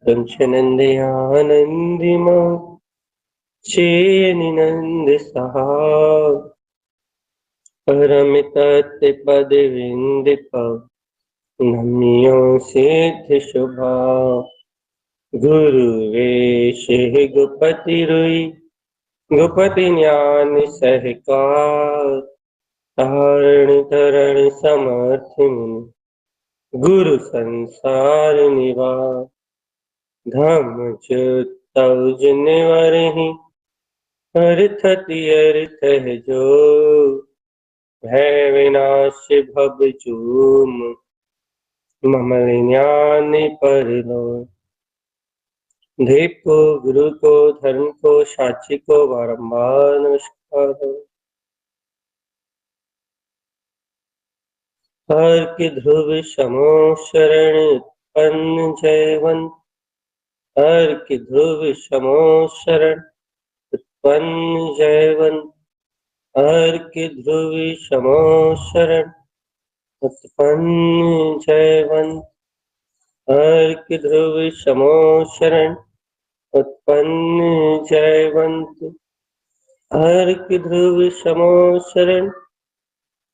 कंचनंदयानंदिमा चेनिनंद सहा परमितत्पद विंदिप नम्यो सिद्ध शुभा गुरुवेश गुपति रुई गुपति ज्ञान सहकार तारण तरण समर्थ गुरु संसार निवास धम्म च्युत निवरहि अर्थति अर्थ है जो भय विनाश भव चूम ममल ज्ञान परलो देव को गुरु को धर्म को साक्षी को बारंबार नमस्कार हो। हर की ध्रुव समो शरण उत्पन्न जयवंत हर की ध्रुव समो शरण उत्पन्न जयवंत हर की ध्रुव समो शरण उत्पन्न जयवंत हर की ध्रुव समो शरण उत्पन्न जयवंत हर की ध्रुव समो शरण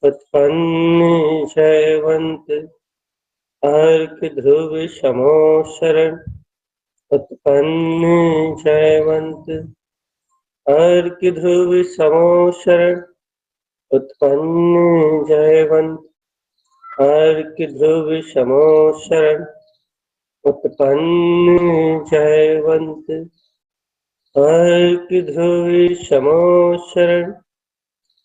उत्पन्न जयवंत हर की ध्रुव समो शरण उत्पन्न जयवंत हर की ध्रुव समो शरण उत्पन्न जयवंत हर की ध्रुव समो शरण उत्पन्न जयवंत हर की ध्रुव समो शरण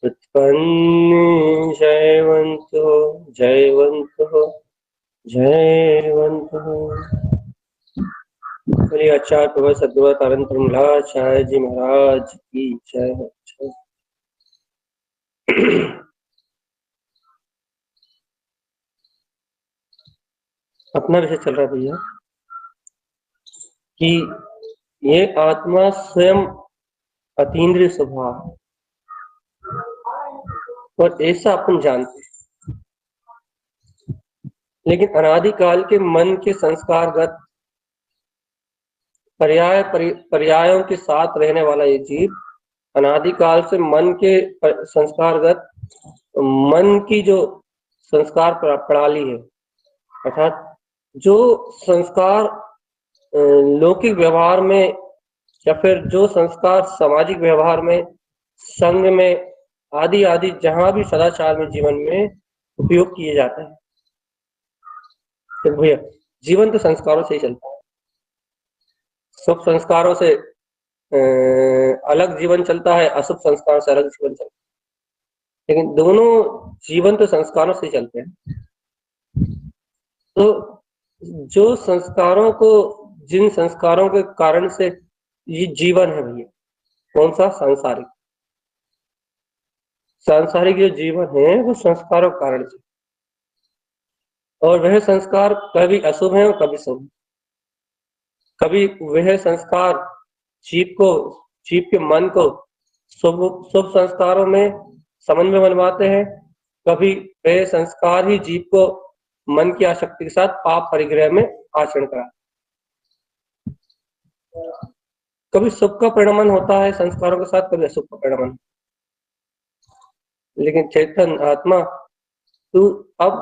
उत्पन्न जयवंत हो जयवंत हो जयवंत हो। बोलिए आचार्य प्रभु सद्गुरु तारण प्रमलाचार्य जी महाराज की जय। अपना विषय चल रहा है भैया कि ये आत्मा स्वयं अतीन्द्रिय स्वभाव और ऐसा अपन जानते हैं, लेकिन अनादिकाल के मन के संस्कारगत पर्यायों के साथ रहने वाला ये जीव अनादिकाल से मन के संस्कारगत मन की जो संस्कार प्रणाली है, अर्थात जो संस्कार लौकिक व्यवहार में या फिर जो संस्कार सामाजिक व्यवहार में, संघ में आदि आदि जहां भी सदाचार में जीवन में उपयोग किए जाते हैं, तो भैया जीवन तो संस्कारों से ही चलता है। शुभ संस्कारों से अलग जीवन चलता है, अशुभ संस्कारों से अलग जीवन चलता है, लेकिन दोनों जीवन तो संस्कारों से चलते हैं। तो जो संस्कारों को, जिन संस्कारों के कारण से ये जीवन है भैया, कौन सा? सांसारिक। सांसारिक जो जीवन है वो संस्कारों के कारण से, और वह संस्कार कभी अशुभ है और कभी शुभ। कभी वह संस्कार जीव के मन को शुभ संस्कारों में समन्वय बनवाते हैं, कभी वह संस्कार ही जीव को मन की आसक्ति के साथ पाप परिग्रह में आचरण कराते। कभी शुभ का परिणमन होता है संस्कारों के साथ, कभी अशुभ का परिणमन। लेकिन चैतन्य आत्मा तू अब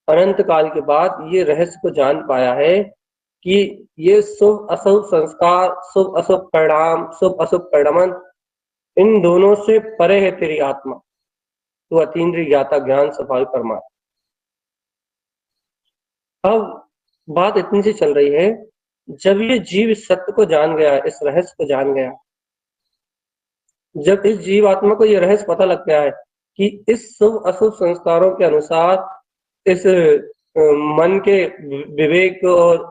अनंत काल के बाद ये रहस्य को जान पाया है कि ये शुभ अशुभ संस्कार, शुभ अशुभ परिणाम, शुभ अशुभ परिणमन, इन दोनों से परे है तेरी आत्मा। तू अतीन्द्रिय ज्ञाता ज्ञान स्वभाव परमात्मा। अब बात इतनी सी चल रही है, जब ये जीव इस सत्य को जान गया, इस रहस्य को जान गया, जब इस जीव आत्मा को ये रहस्य पता लग गया है कि इस शुभ अशुभ संस्कारों के अनुसार इस मन के विवेक और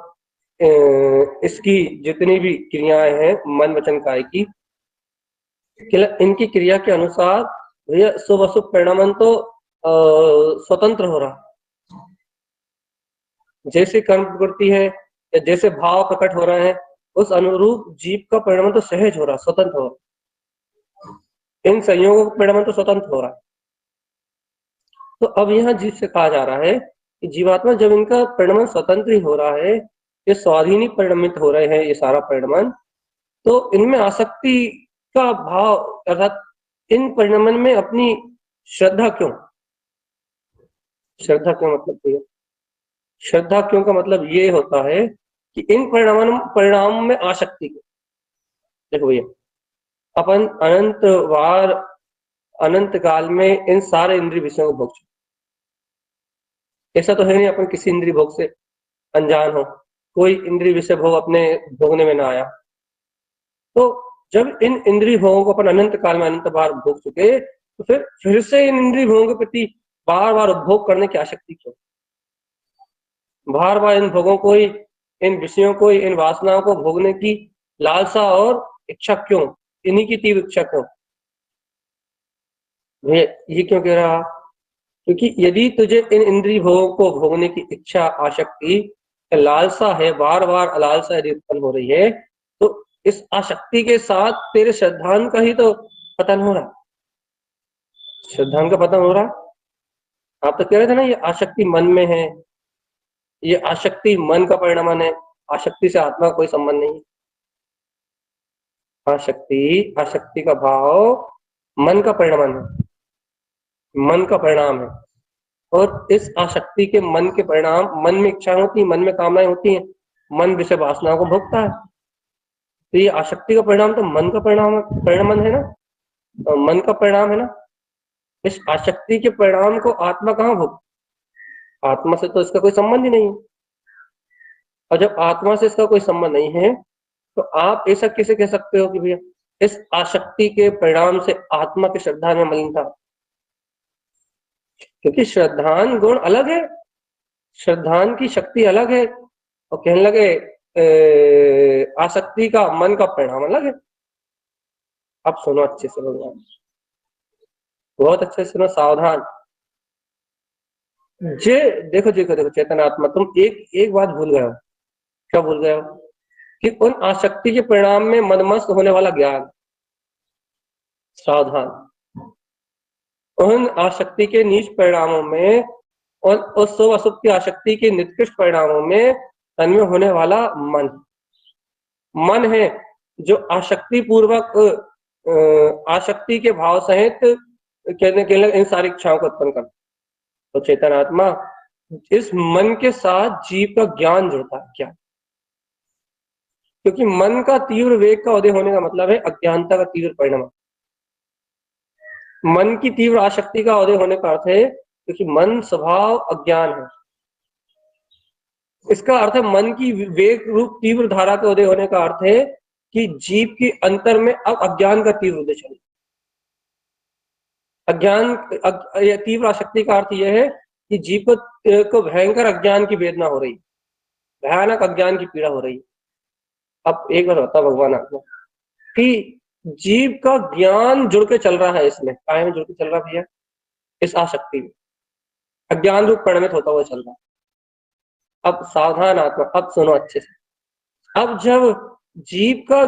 इसकी जितनी भी क्रियाएं हैं, मन वचन काय की, इनकी क्रिया के अनुसार भैया शुभ अशुभ परिणामन तो स्वतंत्र हो रहा। जैसे कर्म प्रवृत्ति है या जैसे भाव प्रकट हो रहे हैं, उस अनुरूप जीव का परिणाम तो सहज हो रहा, स्वतंत्र हो रहा। इन संयोगों का परिणाम तो स्वतंत्र हो रहा है। तो अब यहाँ जीव से कहा जा रहा है कि जीवात्मा जब इनका परिणाम स्वतंत्र ही हो रहा है, ये स्वाधीन ही परिणमित हो रहे हैं, ये सारा परिणमन, तो इनमें आसक्ति का भाव अर्थात इन परिणमन में अपनी श्रद्धा क्यों? श्रद्धा क्यों मतलब भैया, श्रद्धा क्यों का मतलब ये होता है कि इन परिणामों में आसक्ति क्यों? देखो भैया, अपन अनंत काल में इन सारे इंद्रिय विषयों को भोग चुके। ऐसा तो है नहीं अपन किसी इंद्रिय भोग से अनजान हो, कोई इंद्रिय विषय भोग अपने भोगने में ना आया। तो जब इन इंद्रिय भोगों को अपन अनंत काल में अनंत बार भोग चुके, तो फिर से इन इंद्रिय भोगों के प्रति बार बार उपभोग करने की आसक्ति क्यों? बार बार इन भोगों को ही, इन विषयों को, इन वासनाओं को भोगने की लालसा और इच्छा क्यों? इन्हीं की तीव्र इच्छा क्यों? ये क्यों कह रहा? क्योंकि यदि तुझे इन इंद्रिय भोगों को भोगने की इच्छा, आसक्ति, लालसा है, बार बार लालसा यदि उत्पन्न हो रही है, तो इस आसक्ति के साथ तेरे श्रद्धान का ही तो पतन हो रहा। श्रद्धान का पतन हो रहा। आप तो कह रहे थे ना, ये आसक्ति मन में है, ये आसक्ति मन का परिणाम है, आसक्ति से आत्मा का कोई संबंध नहीं। आसक्ति का भाव मन का परिणाम है, मन का परिणाम है। और इस आसक्ति के मन के परिणाम, मन में इच्छाएं होती हैं, मन में कामनाएं होती हैं, मन विषय वासनाओं को भोगता है। तो ये आसक्ति का परिणाम तो मन का परिणाम है ना, तो मन का परिणाम है ना। इस आसक्ति के परिणाम को आत्मा कहाँ भोग? आत्मा से तो इसका कोई संबंध ही नहीं है। और जब आत्मा से इसका कोई संबंध नहीं है, तो आप ऐसा कैसे कह सकते हो कि भैया इस आसक्ति के परिणाम से आत्मा की श्रद्धा में मलिनता? क्योंकि श्रद्धान गुण अलग है, श्रद्धान की शक्ति अलग है, और कहने लगे आसक्ति का मन का परिणाम अलग है। अब सुनो अच्छे से भगवान, बहुत अच्छे से सुनो, सावधान। देखो चेतन आत्मा, तुम एक बात भूल गए हो। क्या भूल गए हो? कि उन आसक्ति के परिणाम में मदमस्त होने वाला ज्ञान। सावधान, उन आसक्ति के नीच परिणामों में और उस शुभ अशुभ की आसक्ति के निकृष्ट परिणामों में तन्मय होने वाला मन है, जो आसक्ति पूर्वक आसक्ति के भाव सहित कहने के लिए इन सारी इच्छाओं को उत्पन्न करता। तो चेतन आत्मा, इस मन के साथ जीव का ज्ञान जुड़ता है। क्या? क्योंकि मन का तीव्र वेग का उदय होने का मतलब है अज्ञानता का तीव्र परिणाम। मन की तीव्र आसक्ति का उदय होने का अर्थ है क्योंकि मन स्वभाव अज्ञान है। इसका अर्थ है मन की वेग रूप तीव्र धारा के उदय होने का अर्थ है कि जीव के अंतर में अब अज्ञान का तीव्र उदय चले। तीव्र आसक्ति का अर्थ यह है कि जीव को भयंकर अज्ञान की वेदना हो रही, भयानक अज्ञान की पीड़ा हो रही। अब एक बार होता भगवान आपको कि जीव का ज्ञान जुड़ के चल रहा है, इसमें काय में जुड़ के चल रहा भैया? इस आसक्ति में अज्ञान रूप परिणमित होता हुआ चल रहा। अब सावधान आत्मा, अब सुनो अच्छे से। अब जब जीव का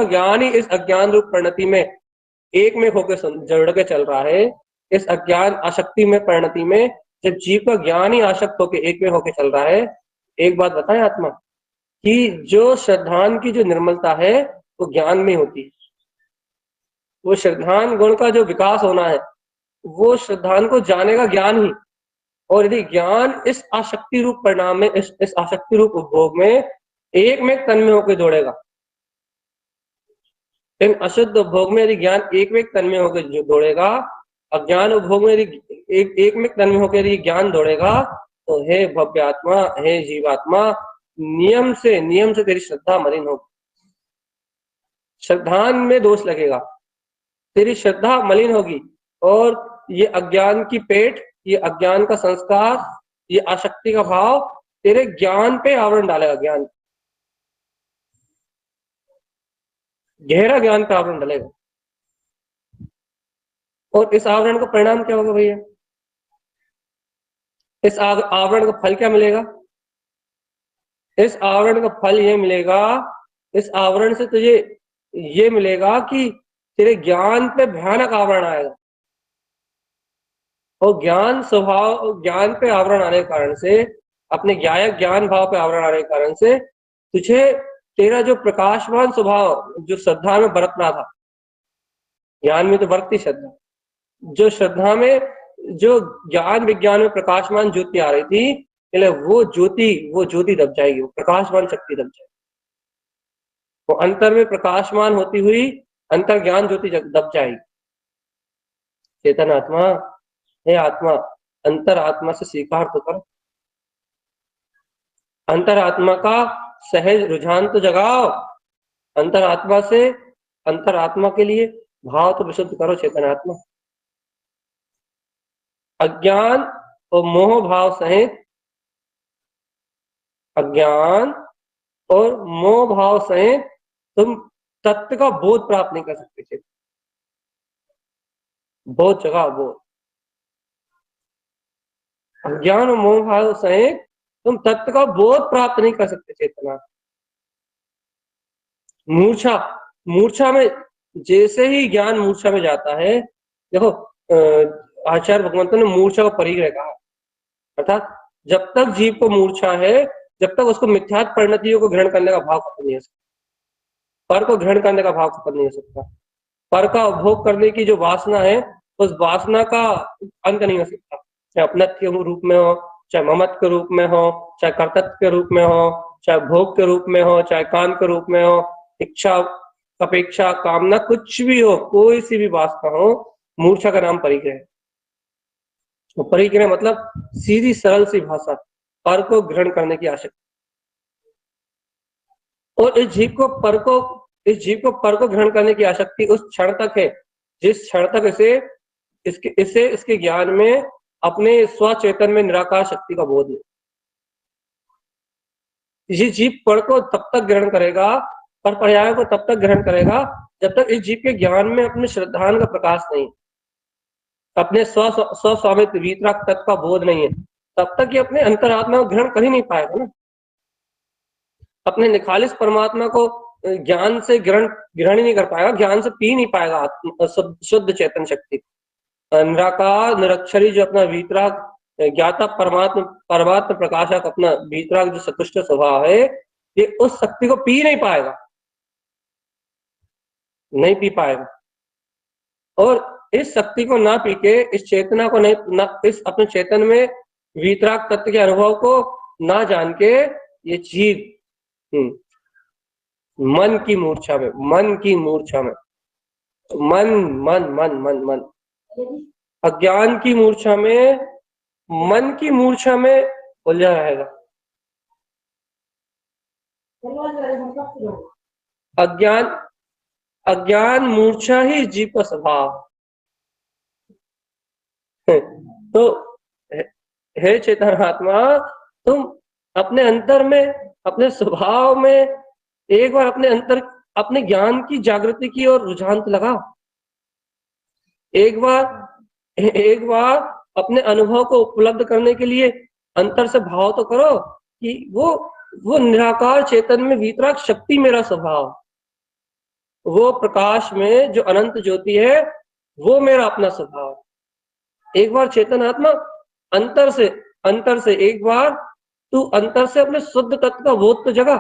ज्ञान ही इस अज्ञान रूप परिणति में एक में होकर जुड़ के चल रहा है, इस अज्ञान आसक्ति में परिणति में जब जीव का ज्ञान ही आसक्त होकर एक में होकर चल रहा है, एक बात बताएं आत्मा, कि जो श्रद्धान की जो निर्मलता है वो ज्ञान में होती है। वो श्रद्धान गुण का जो विकास होना है वो श्रद्धान को जाने का ज्ञान ही। और यदि ज्ञान इस आसक्ति रूप परिणाम में, इस आसक्ति रूप उपभोग में एक में तन्मय होकर जोड़ेगा, इन अशुद्ध उपभोग में यदि ज्ञान एक में तन्मय होकर जोड़ेगा, अज्ञान उपभोग में यदि एक में तन्मय होकर यदि ज्ञान जोड़ेगा, तो हे भव्य आत्मा, हे जीवात्मा, नियम से तेरी श्रद्धा मलिन होगी। श्रद्धान में दोष लगेगा, तेरी श्रद्धा मलिन होगी, और ये अज्ञान की पेट, ये अज्ञान का संस्कार, ये आसक्ति का भाव तेरे ज्ञान पे आवरण डालेगा। ज्ञान, गहरा ज्ञान पे आवरण डालेगा। और इस आवरण का परिणाम क्या होगा भैया? इस आवरण का फल क्या मिलेगा? इस आवरण का फल ये मिलेगा, इस आवरण से तुझे ये मिलेगा कि तेरे ज्ञान पे भयानक आवरण आएगा। और ज्ञान स्वभाव, ज्ञान पे आवरण आने के कारण से अपने ज्ञान भाव पे आवरण आने के कारण से तुझे तेरा जो प्रकाशमान स्वभाव जो श्रद्धा में बरत रहा था, ज्ञान में तो बरतती श्रद्धा, जो श्रद्धा में जो ज्ञान विज्ञान में प्रकाशमान ज्योति आ रही थी, वो ज्योति दब जाएगी, वो प्रकाशमान शक्ति दब जाएगी। वो अंतर में प्रकाशमान होती हुई अंतर ज्ञान ज्योति दब जाएगी। चेतन आत्मा, हे आत्मा, अंतर आत्मा से स्वीकार तो कर, अंतर आत्मा का सहज रुझान तो जगाओ, अंतर आत्मा से अंतर आत्मा के लिए भाव तो विशुद्ध करो। चेतन आत्मा, अज्ञान और मोह भाव सहित, अज्ञान और मोह भाव सहित तुम तत्व का बोध प्राप्त नहीं कर सकते। चेतन, बोध जगा, बोध। अज्ञान और मोह भाव सहित तुम तत्व का बोध प्राप्त नहीं कर सकते। चेतना, मूर्छा में जैसे ही ज्ञान मूर्छा में जाता है, देखो आचार्य भगवंतों ने मूर्छा को परिग्रह कहा, अर्थात जब तक जीव को मूर्छा है, जब तक उसको मिथ्यात्व परिणतियों को ग्रहण करने का भाव खत्म नहीं हो सकता, पर को ग्रहण करने का भाव खत्म नहीं हो सकता, पर का उपभोग करने की जो वासना है, उस वासना का अंत नहीं हो सकता, चाहे अपनत्व के रूप में हो, चाहे ममत्व के रूप में हो, चाहे कर्तव्य के रूप में हो, चाहे भोग के रूप में हो, चाहे काम के रूप में हो, इच्छा, अपेक्षा, कामना, कुछ भी हो, कोई सी भी वासना हो, मूर्छा का नाम परिग्रह है। तो परिग्रह मतलब सीधी सरल सी भाषा, पर को ग्रहण करने की आशक्ति। और इस जीव को पर को ग्रहण करने की आसक्ति उस क्षण तक है जिस क्षण तक इसके ज्ञान में अपने स्वचेतन में निराकार शक्ति का बोध नहीं। ये जीव पर को तब तक ग्रहण करेगा, पर पर्याय को तब तक ग्रहण करेगा जब तक इस जीव के ज्ञान में अपने श्रद्धान का प्रकाश नहीं, अपने स्वस्वामित्व वीतराग तत्व का बोध नहीं है, तब तक ये अपने अंतरात्मा को ग्रहण कर ही नहीं पाएगा ना। अपने निखालिस परमात्मा को ज्ञान से ग्रहण ही नहीं कर पाएगा, ज्ञान से पी नहीं पाएगा शुद्ध चेतन शक्ति। निराकार निरक्षरी जो अपना वीतराग ज्ञाता परमात्मा प्रकाशक अपना वीतराग जो सतुष्ट स्वभाव है, ये उस शक्ति को पी नहीं पाएगा, नहीं पी पाएगा। और इस शक्ति को ना पी के, इस चेतना को नहीं, इस अपने चेतन में वीतराग तत्व के अनुभव को ना जान के, ये जीव मन की मूर्छा में मन अज्ञान की मूर्छा में, मन की मूर्छा में उलझा रहेगा। अज्ञान मूर्छा ही जीव का स्वभाव। तो हे चेतन आत्मा, तुम अपने अंतर में, अपने स्वभाव में एक बार अपने ज्ञान की जागृति की ओर रुझान लगाओ। एक बार अपने अनुभव को उपलब्ध करने के लिए अंतर से भाव तो करो कि वो निराकार चेतन में वीतराग शक्ति मेरा स्वभाव, वो प्रकाश में जो अनंत ज्योति है, वो मेरा अपना स्वभाव। एक बार चेतन आत्मा अंतर से एक बार तू अंतर से अपने शुद्ध तत्व का बोध तो जगा।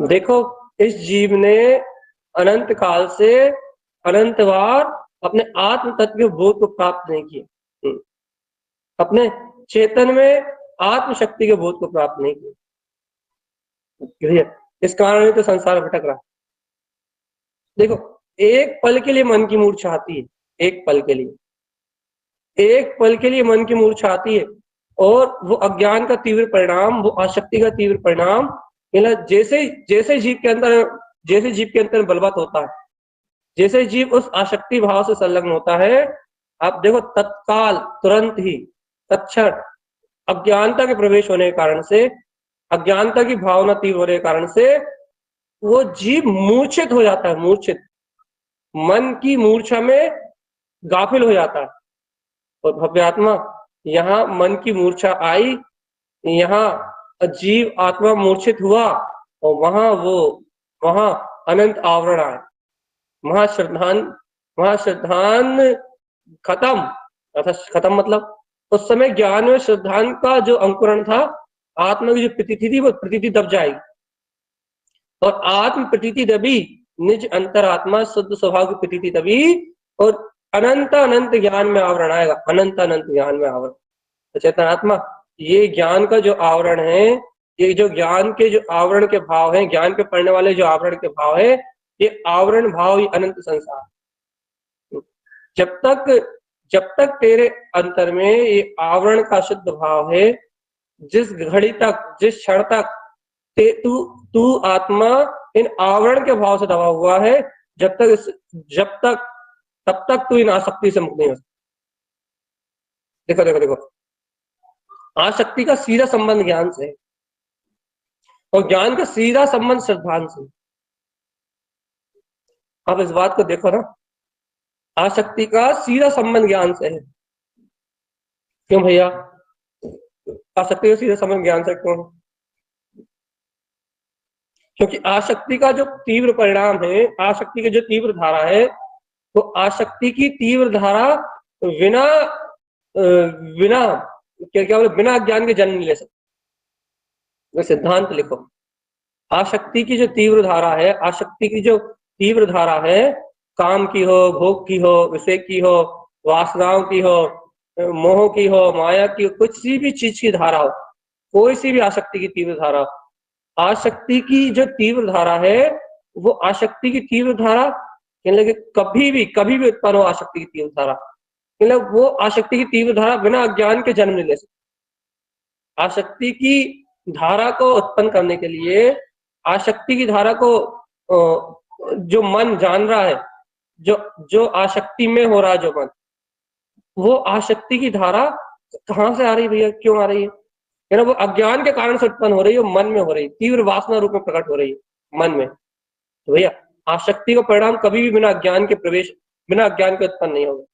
देखो इस जीव ने अनंत काल से अनंत बार अपने आत्म तत्व के बोध को प्राप्त नहीं किया, अपने चेतन में आत्म शक्ति के बोध को प्राप्त नहीं किया। इस कारण ही तो संसार भटक रहा। देखो, एक पल के लिए मन की मूर्छा आती है, एक पल के लिए मन की मूर्छा आती है, और वो अज्ञान का तीव्र परिणाम, वो आसक्ति का तीव्र परिणाम, जैसे जीव के अंदर बलवत होता है, जैसे जीव उस आसक्ति भाव से संलग्न होता है, आप देखो तत्काल तुरंत ही तत्क्षण अज्ञानता के प्रवेश होने के कारण से, अज्ञानता की भावना तीव्र होने के कारण से वो जीव मूर्छित हो जाता है, मूर्छित मन की मूर्छा में गाफिल हो जाता है। और भव्य आत्मा, यहाँ मन की मूर्छा आई, यहाँ जीव आत्मा मूर्छित हुआ, और वहां अनंत आवरण आए, महाश्रद्धान खत्म, अर्थात खत्म मतलब उस समय ज्ञान में श्रद्धान का जो अंकुरण था, आत्मा की जो प्रतीति थी वो प्रतीति दब जाएगी, और आत्म प्रतीति दबी, निज अंतरात्मा शुद्ध स्वभाव की प्रतीति दबी, और अनंत अनंत ज्ञान में आवरण आएगा, अनंत अनंत ज्ञान में आवरण। तो चेतनात्मा, ये ज्ञान का जो आवरण है, ये जो ज्ञान के जो आवरण के भाव हैं, ज्ञान पे पड़ने वाले जो आवरण के भाव है, ये आवरण भाव ही अनंत संसार। जब तक तेरे अंतर में ये आवरण का शुद्ध भाव है, जिस घड़ी तक, जिस क्षण तक तू आत्मा इन आवरण के भाव से दबा हुआ है, तब तक तू इन आसक्ति से मुक्त नहीं हो सकता। देखो देखो देखो, आसक्ति का सीधा संबंध ज्ञान से, और ज्ञान का सीधा संबंध श्रद्धान से। आप इस बात को देखो ना, आसक्ति का सीधा संबंध ज्ञान से है। क्यों भैया, आसक्ति का सीधा संबंध ज्ञान से क्यों? क्योंकि आसक्ति का जो तीव्र परिणाम है, आसक्ति की जो तीव्र धारा है, तो आसक्ति की तीव्र धारा बिना बोले, बिना ज्ञान के जन्म नहीं ले सकती। सिद्धांत लिखो, आसक्ति की जो तीव्र धारा है, आसक्ति की जो तीव्र धारा है, काम की हो, भोग की हो, विषय की हो, वासनाओं की हो, मोह की हो, माया की हो, कुछ भी चीज की धारा हो, कोई सी भी आसक्ति की तीव्र धारा, आसक्ति की जो तीव्र धारा है, वो आसक्ति की तीव्र धारा कभी भी उत्पन्न हो, आसक्ति की तीव्र धारा, मतलब वो आसक्ति की तीव्र धारा बिना अज्ञान के जन्म नहीं ले सकती। आसक्ति की धारा को उत्पन्न करने के लिए, आसक्ति की धारा को जो मन जान रहा है, जो आसक्ति में हो रहा है जो मन, वो आसक्ति की धारा कहाँ से आ रही है भैया, क्यों आ रही है? वो अज्ञान के कारण से उत्पन्न हो रही है, मन में हो रही है, तीव्र वासना रूप में प्रकट हो रही है मन में। तो भैया आसक्ति का परिणाम कभी भी बिना अज्ञान के प्रवेश, बिना अज्ञान के उत्पन्न नहीं होगा।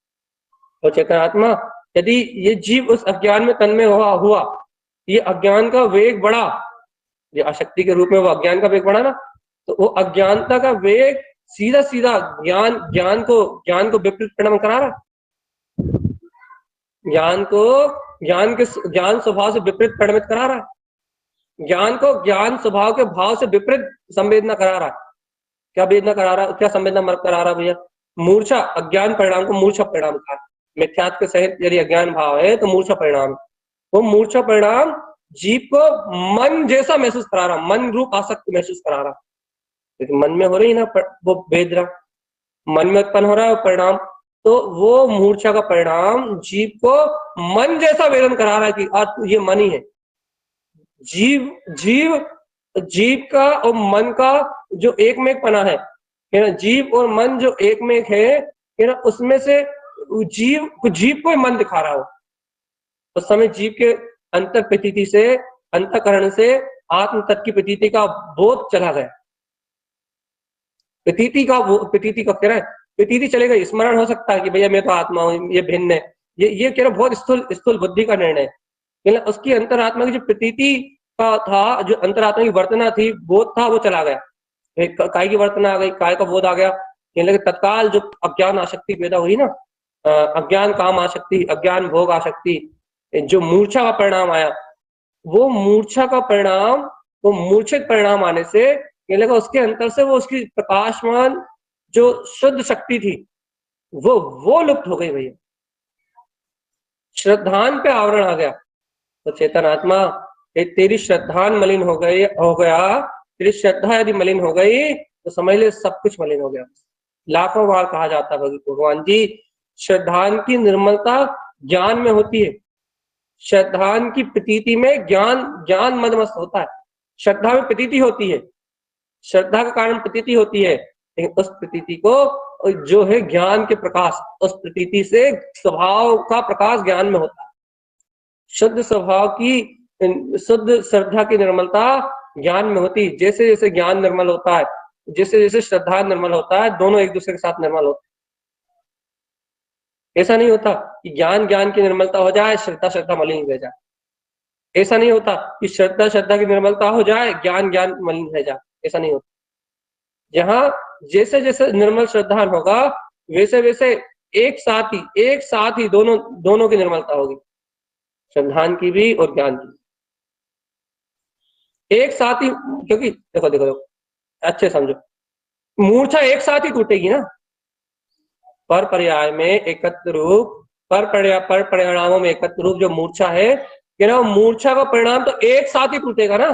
तो चेतनात्मा, यदि ये जीव उस अज्ञान में तन्मय हुआ, ये अज्ञान का वेग बढ़ा, ये आसक्ति के रूप में वो अज्ञान का वेग बढ़ा ना, तो वो अज्ञानता का वेग सीधा सीधा ज्ञान को विपरीत परिणाम करा रहा, ज्ञान स्वभाव से विपरीत परिणमित करा रहा है, ज्ञान को ज्ञान स्वभाव के भाव से विपरीत संवेदना करा रहा है। क्या वेदना करा रहा है, क्या संवेदना करा रहा भैया? मूर्छा, अज्ञान परिणाम को मूर्छा परिणाम कहा। मिथ्यात्व के सहित यदि अज्ञान भाव है तो मूर्छा परिणाम, वो मूर्छा परिणाम जीव को मन जैसा महसूस करा रहा, मन रूप आसक्ति महसूस करा रहा, लेकिन मन में हो रही ना वो वेदना, मन में उत्पन्न हो रहा है परिणाम, तो वो मूर्छा का परिणाम जीव को मन जैसा वेदन करा रहा है कि ये मन ही है। जीव का और मन का जो एक में एक पना है ना, जीव और मन जो एक में एक है ना, उसमें से जीव को मन दिखा रहा हो, उस समय जीव के अंतर प्रतीति से, अंतःकरण से आत्म तत्व की प्रतीति का बोध चला गया। प्रतीति का कह रहा है, प्रतीति चलेगा, स्मरण हो सकता है कि भैया मैं तो आत्मा हूं, ये भिन्न है, ये कह रहा बहुत स्थूल बुद्धि का निर्णय है। उसकी अंतरात्मा की जो प्रतीति का था, जो अंतरात्मा की वर्तना थी, बोध था, वो चला गया, काय की वर्तना आ गई, काय का बोध आ गया। तत्काल जो अज्ञान आसक्ति पैदा हुई ना, अज्ञान काम आसक्ति, अज्ञान भोग आसक्ति, जो मूर्छा का परिणाम आया, वो मूर्छा का परिणाम, वो मूर्छित परिणाम आने से उसके अंतर से वो उसकी प्रकाशमान जो शुद्ध शक्ति थी वो लुप्त हो गई भैया, श्रद्धान पे आवरण आ गया। तो चेतन आत्मा, तेरी श्रद्धान मलिन हो गया, तेरी श्रद्धा यदि मलिन हो गई तो समझ ले सब कुछ मलिन हो गया। लाखों बार कहा जाता है भगवान जी, श्रद्धान की निर्मलता ज्ञान में होती है, श्रद्धान की प्रतीति में ज्ञान मदमस्त होता है। श्रद्धा में प्रतीति होती है, श्रद्धा के कारण प्रतीति होती है, लेकिन उस प्रतीति को जो है ज्ञान के प्रकाश, उस प्रतीति से स्वभाव का प्रकाश ज्ञान में होता है। शुद्ध स्वभाव की, शुद्ध श्रद्धा की निर्मलता ज्ञान में होती है। जैसे जैसे ज्ञान निर्मल होता है, जैसे जैसे श्रद्धा निर्मल होता है, दोनों एक दूसरे के साथ निर्मल होते हैं। ऐसा नहीं होता कि ज्ञान की निर्मलता हो जाए, श्रद्धा मलिन रह जाए। ऐसा नहीं होता कि श्रद्धा की निर्मलता हो जाए, ज्ञान मलिन रह जाए। ऐसा नहीं होता। जहां जैसे जैसे निर्मल श्रद्धा होगा, वैसे वैसे एक साथ ही दोनों की निर्मलता होगी। श्रद्धान की भी और ज्ञान की एक साथ ही, क्योंकि देखो देखो देखो अच्छे समझो, मूर्छा एक साथ ही टूटेगी ना, पर पर्याय में एकत्र रूप, पर परिणामों में एकत्र रूप जो मूर्छा है कि ना, मूर्छा का परिणाम तो एक साथ ही टूटेगा ना।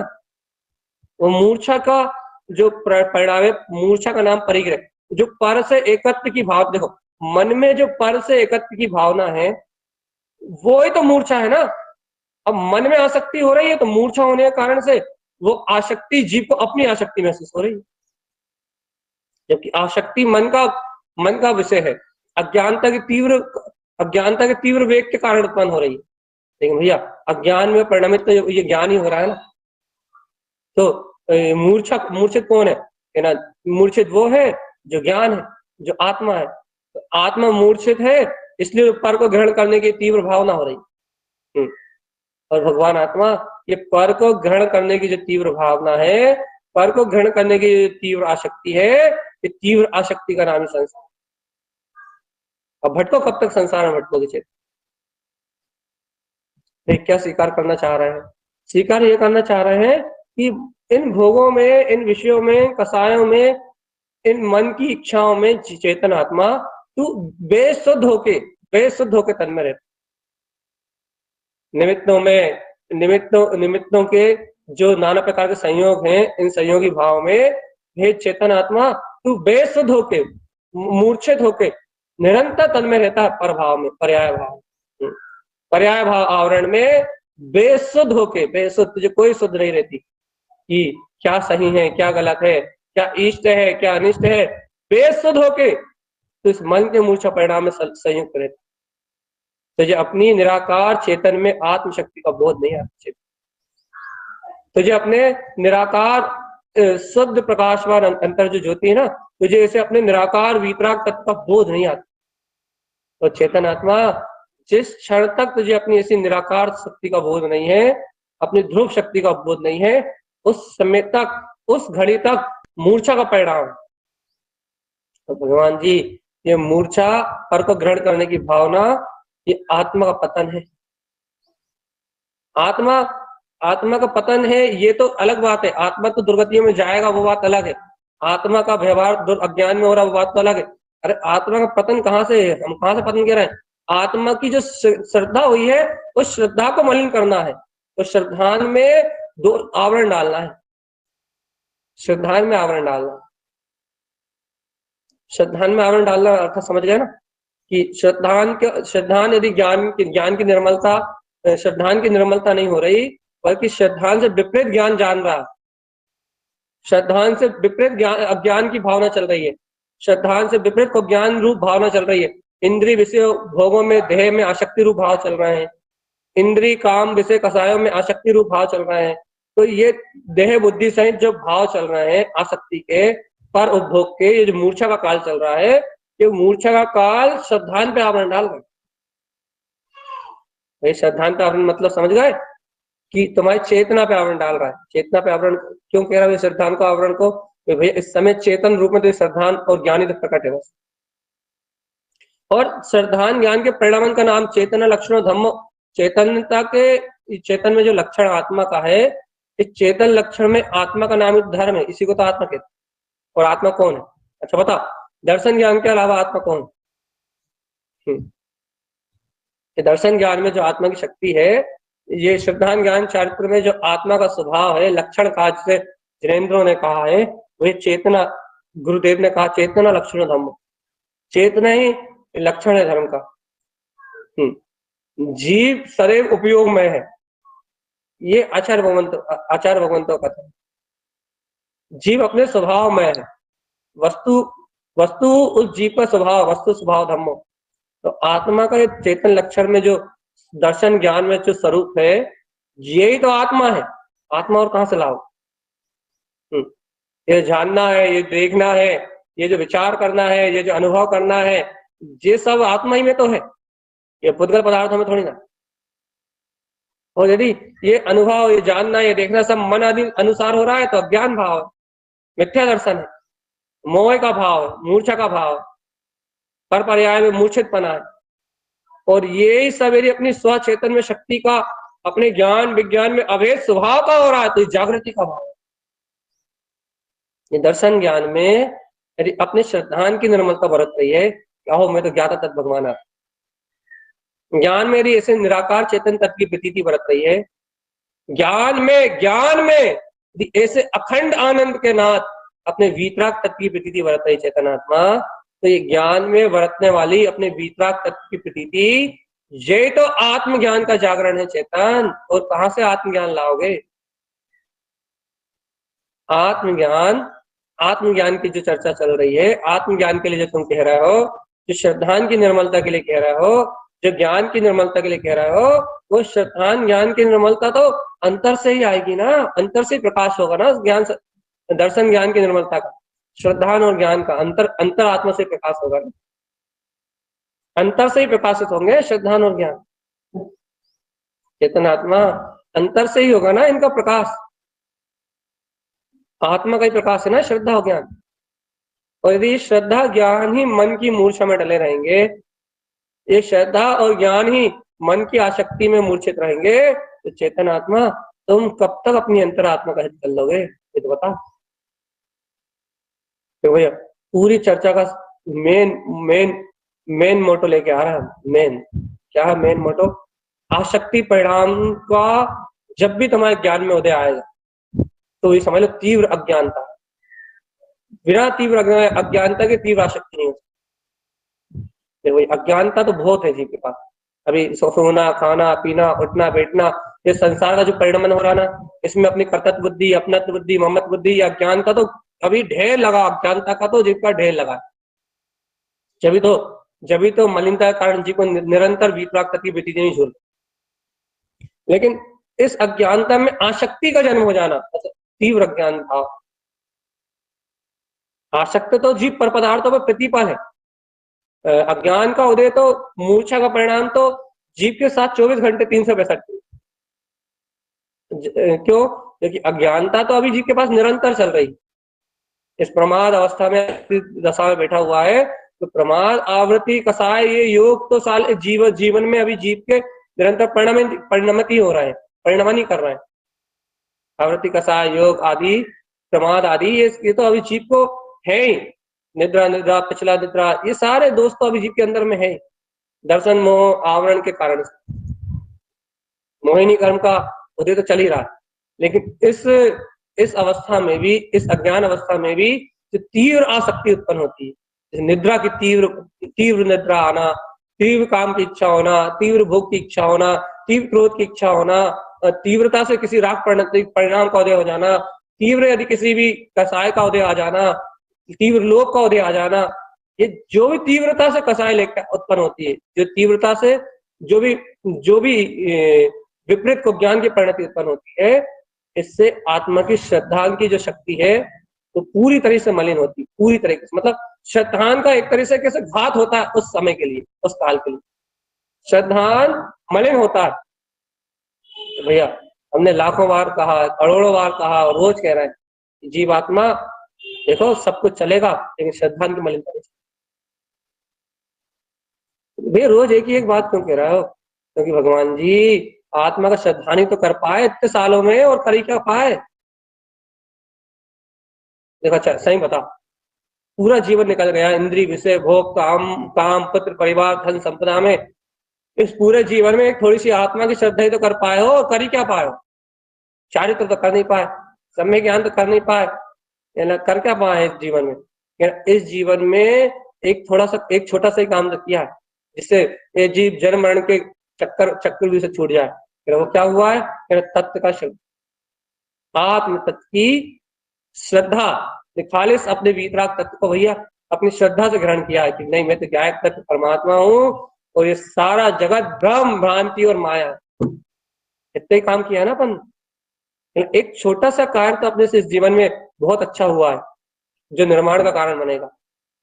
वो मूर्छा का जो परिणाम है, मूर्छा का नाम परिग्रह, जो पर से एकत्र की भाव, देखो मन में जो पर से एकत्र की भावना है वो ही तो मूर्छा है ना। अब मन में आसक्ति हो रही है तो मूर्छा होने के कारण से वो आसक्ति जीव को अपनी आसक्ति महसूस हो रही है, जबकि आसक्ति मन का विषय है, अज्ञानता के तीव्र वेग के कारण उत्पन्न हो रही है। लेकिन भैया अज्ञान में परिणमित तो ये ज्ञान ही हो रहा है ना। तो मूर्छित कौन है ना, मूर्छित वो है जो ज्ञान है, जो आत्मा है। तो आत्मा मूर्छित है, इसलिए पर को ग्रहण करने की तीव्र भावना हो रही। और भगवान आत्मा ये पर को ग्रहण करने की जो तीव्र भावना है, पर को ग्रहण करने की तीव्र आसक्ति है, ये तीव्र आसक्ति का नाम ही संसार। अब भटको कब तक संसार में भटकोगे चेत? क्या स्वीकार करना चाह रहे हैं? स्वीकार ये करना चाह रहे हैं कि इन भोगों में, इन विषयों में, कसायों में, इन मन की इच्छाओं में चेतन आत्मा तू बेसुध होके तन में रहता। निमित्तों के जो नाना प्रकार के संयोग हैं, इन संयोगी भाव में हे चेतन आत्मा तू बेसुध होके, मूर्छित होके निरंतर तन में रहता है। पर भाव में, पर्याय भाव आवरण में बेसुध होके, बेसुध, तुझे कोई सुध नहीं रहती कि क्या सही है क्या गलत है, क्या इष्ट है क्या अनिष्ट है। बेसुध होके तो इस मन के मूर्छा परिणाम में संयुक्त रहता। तुझे अपनी निराकार चेतन में आत्मशक्ति का बोध नहीं आता, तुझे अपने निराकार शुद्ध प्रकाशवान अंतर जो ज्योति है ना, तुझे इसे अपने निराकार वीतराग तत्व का बोध नहीं आता। तो चेतन आत्मा जिस क्षण तक तुझे अपनी ऐसी निराकार शक्ति का बोध नहीं है, अपनी ध्रुव शक्ति का बोध नहीं है, उस समय तक, उस घड़ी तक मूर्छा का परिणाम। तो भगवान जी ये मूर्छा, पर को ग्रहण करने की भावना, ये आत्मा का पतन है। आत्मा का पतन है, ये तो अलग बात है। आत्मा तो दुर्गतियों में जाएगा, वो बात अलग है। आत्मा का व्यवहार अज्ञान में हो रहा, वो बात तो अलग है। अरे आत्मा का पतन कहाँ से है? हम कहाँ से पतन कह रहे हैं? आत्मा की जो श्रद्धा हुई है, उस श्रद्धा को मलिन करना है। तो श्रद्धान में दो आवरण डालना है, श्रद्धान में आवरण डालना। श्रद्धान में आवरण डालना अर्थ समझ गए ना, कि श्रद्धान यदि ज्ञान की निर्मलता, श्रद्धान की निर्मलता नहीं हो रही, बल्कि श्रद्धान से विपरीत ज्ञान जान रहा है, श्रद्धान से विपरीत ज्ञान, अज्ञान की भावना चल रही है, श्रद्धान से विपरीत को ज्ञान रूप भावना चल रही है, इंद्रिय विषय भोगों में, देह में आसक्ति रूप भाव चल रहे हैं, इंद्रिय काम विषय कसायों में आसक्ति रूप भाव चल रहे हैं। तो ये देह बुद्धि सहित जो भाव चल रहे हैं आसक्ति के, पर उपभोग के, ये जो मूर्छा का काल चल रहा है, ये मूर्छा का काल श्रद्धान पे आवरण डाल रहा है। श्रद्धान पे आवरण मतलब समझ गए कि तुम्हारी चेतना पे आवरण डाल रहा है। चेतना पे आवरण क्यों कह रहा है श्रद्धान को, आवरण को? भैया इस समय चेतन रूप में तो श्रद्धान और ज्ञानी तक प्रकट है बस। और श्रद्धान ज्ञान के परिणाम का नाम चेतना लक्षण धम्म। चेतनता के, चेतन में जो लक्षण आत्मा का है, इस चेतन लक्षण में आत्मा का नाम धर्म है, इसी को तो आत्मा कहते। और आत्मा कौन है? अच्छा बता, दर्शन ज्ञान के अलावा आत्मा कौन है? दर्शन ज्ञान में जो आत्मा की शक्ति है, ये श्रद्धान ज्ञान चारित्र में जो आत्मा का स्वभाव है, लक्षण का, जिसे जिनेन्द्रों ने कहा है, वही चेतना, गुरुदेव ने कहा चेतना लक्षण धर्म। चेतना ही लक्षण है धर्म का। जीव सदैव उपयोग में है, ये आचार्य भगवंतों का था। जीव अपने स्वभाव में है, वस्तु उस जीव का स्वभाव, वस्तु स्वभाव धर्मो। तो आत्मा का चेतन लक्षण में जो दर्शन ज्ञान में जो स्वरूप है, यही तो आत्मा है। आत्मा और कहां से लाओ? ये जानना है, ये देखना है, ये जो विचार करना है, ये जो अनुभव करना है, ये सब आत्मा ही में तो है, ये पुद्गल पदार्थों में थोड़ी ना। और यदि ये अनुभव, ये जानना, ये देखना सब मन आदि अनुसार हो रहा है, तो अज्ञान भाव है, मिथ्या दर्शन है, मोह का भाव है, मूर्छा का भाव है, पर पर्याय में मूर्छितपना है। और ये सब यदि अपनी स्वचेतन में शक्ति का, अपने ज्ञान विज्ञान में अभेद स्वभाव का हो रहा है, तो जागृति का भाव। ये दर्शन ज्ञान में यदि अपने श्रद्धान की निर्मलता बरत रही है, क्या हो मैं तो ज्ञाता तत्व भगवान है, ज्ञान में यदि ऐसे निराकार चेतन तत्व की प्रतीति बरत रही है, ज्ञान में यदि ऐसे अखंड आनंद के नाथ अपने वीतराग तत्व की प्रतीति बरत रही चेतनात्मा, तो ये ज्ञान में बरतने वाली अपने वीतराग तत्व की प्रतीति, ये तो आत्मज्ञान का जागरण है चेतन। और कहां से आत्मज्ञान लाओगे? आत्मज्ञान की जो चर्चा चल रही है, आत्मज्ञान के लिए जो तुम कह रहे हो, जो श्रद्धान की निर्मलता के लिए कह रहे हो, जो ज्ञान की निर्मलता के लिए कह रहे हो, वो श्रद्धान ज्ञान की निर्मलता तो अंतर से ही आएगी ना, अंतर से प्रकाश होगा ना ज्ञान, दर्शन ज्ञान की निर्मलता का, श्रद्धान और ज्ञान का अंतर आत्मा से प्रकाश होगा ना, अंतर से ही प्रकाशित होंगे श्रद्धान और ज्ञान। चेतनात्मा अंतर से ही होगा ना इनका प्रकाश, आत्मा का ही प्रकाश है ना श्रद्धा और ज्ञान। और यदि श्रद्धा ज्ञान ही मन की मूर्छा में डले रहेंगे, ये श्रद्धा और ज्ञान ही मन की आसक्ति में मूर्छित रहेंगे, तो चेतन आत्मा तुम कब तक अपनी अंतरात्मा का हित कर लोगे, ये तो बताओ। तो भैया पूरी चर्चा का मेन मोटो लेके आ रहा है। मेन क्या है? मेन मोटो आसक्ति परिणाम का जब भी तुम्हारे ज्ञान में उदय आएगा, तो ये समझ लो तीव्र अज्ञानता, बिना तीव्र अज्ञानता के तीव्र आसक्ति नहीं हो सकती। वही अज्ञानता तो बहुत है जीव के पास। अभी सोना खाना पीना उठना बैठना, ये संसार का जो परिणमन हो रहा ना, इसमें अपनी कर्तव्य बुद्धि, अपनत्व बुद्धि, ममत्व बुद्धि, अज्ञान का तो अभी ढेर लगा, अज्ञानता का तो जीव का ढेर लगा। जब तो मलिनता के कारण जीव को निरंतर वितराग की वृत्ति नहीं झूल। लेकिन इस अज्ञानता में आसक्ति का जन्म हो जाना, तीव्र अज्ञान भाव, आसक्त तो जीव पर पदार्थों पर प्रतिपल है, अज्ञान का उदय तो मूर्छा का परिणाम तो जीव के साथ 24 घंटे 365। क्यों? क्योंकि अज्ञानता तो अभी जीव के पास निरंतर चल रही, इस प्रमाद अवस्था में दशा में बैठा हुआ है, तो प्रमाद आवृत्ति कसाय ये योग तो साल जीवन में अभी जीव के निरंतर परिणमित ही हो रहा है, परिणमन ही कर रहे हैं। आवृत्ति कसाय योग आदि प्रमाद आदि ये तो अभी जीव को है ही, निद्रा पिछला निद्रा, ये सारे दोस्त तो अभी जीव के अंदर में है। दर्शन मोह आवरण के कारण से मोहिनी कर्म का उदय तो चल ही रहा है। लेकिन इस अवस्था में भी, इस अज्ञान अवस्था में भी जो तीव्र आसक्ति उत्पन्न होती है, जैसे निद्रा की तीव्र निद्रा आना, तीव्र काम की इच्छा होना, तीव्र भोग की इच्छा होना, तीव्र क्रोध की इच्छा होना, तीव्रता से किसी राग परिणाम का उदय हो जाना, तीव्र यदि किसी भी कसाय का उदय आ जाना, तीव्र लोभ का उदय आ जाना, ये जो भी तीव्रता से कसाय लेकर उत्पन्न होती है, जो तीव्रता से जो भी विपरीत को ज्ञान की परिणति उत्पन्न होती है, इससे आत्मा की श्रद्धा की जो शक्ति है तो पूरी तरह से मलिन होती है, पूरी तरीके से। मतलब श्रद्धान का एक तरह से कैसे घात होता है उस समय के लिए, उस काल के लिए श्रद्धान मलिन होता है। तो भैया हमने लाखों बार कहा, करोड़ों बार कहा और रोज कह रहे हैं, जीवात्मा देखो सब कुछ चलेगा लेकिन श्रद्धान की मलिनता नहीं। भैया रोज एक ही एक बात क्यों कह रहा हो? क्योंकि भगवान जी आत्मा का श्रद्धानी तो कर पाए इतने सालों में, और कर ही क्या पाए? देखो अच्छा सही बता, पूरा जीवन निकल गया इंद्रिय विषय भोग काम पुत्र परिवार धन संपदा में, इस पूरे जीवन में एक थोड़ी सी आत्मा की श्रद्धा ही तो कर पाए हो, और कर ही क्या पाए हो? चारित्र तो कर नहीं पाए, सम्यक ज्ञान तो कर नहीं पाए, कर क्या पाए इस जीवन में? इस जीवन में एक छोटा सा ही काम तो किया है, जिससे ये जीव जन्म मरण के चक्कर से छूट जाए। वो क्या हुआ है? तत्व का श्रद्धा, आत्म तत्व की श्रद्धा, खालिस अपने वीतराग तत्व को भैया अपनी श्रद्धा से ग्रहण किया है कि नहीं मैं तो गायक तत्व परमात्मा हूँ, और ये सारा जगत भ्रम भ्रांति और माया। इतने ही काम किया ना अपन। एक छोटा सा कार्य तो अपने से इस जीवन में बहुत अच्छा हुआ है, जो निर्माण का कारण बनेगा,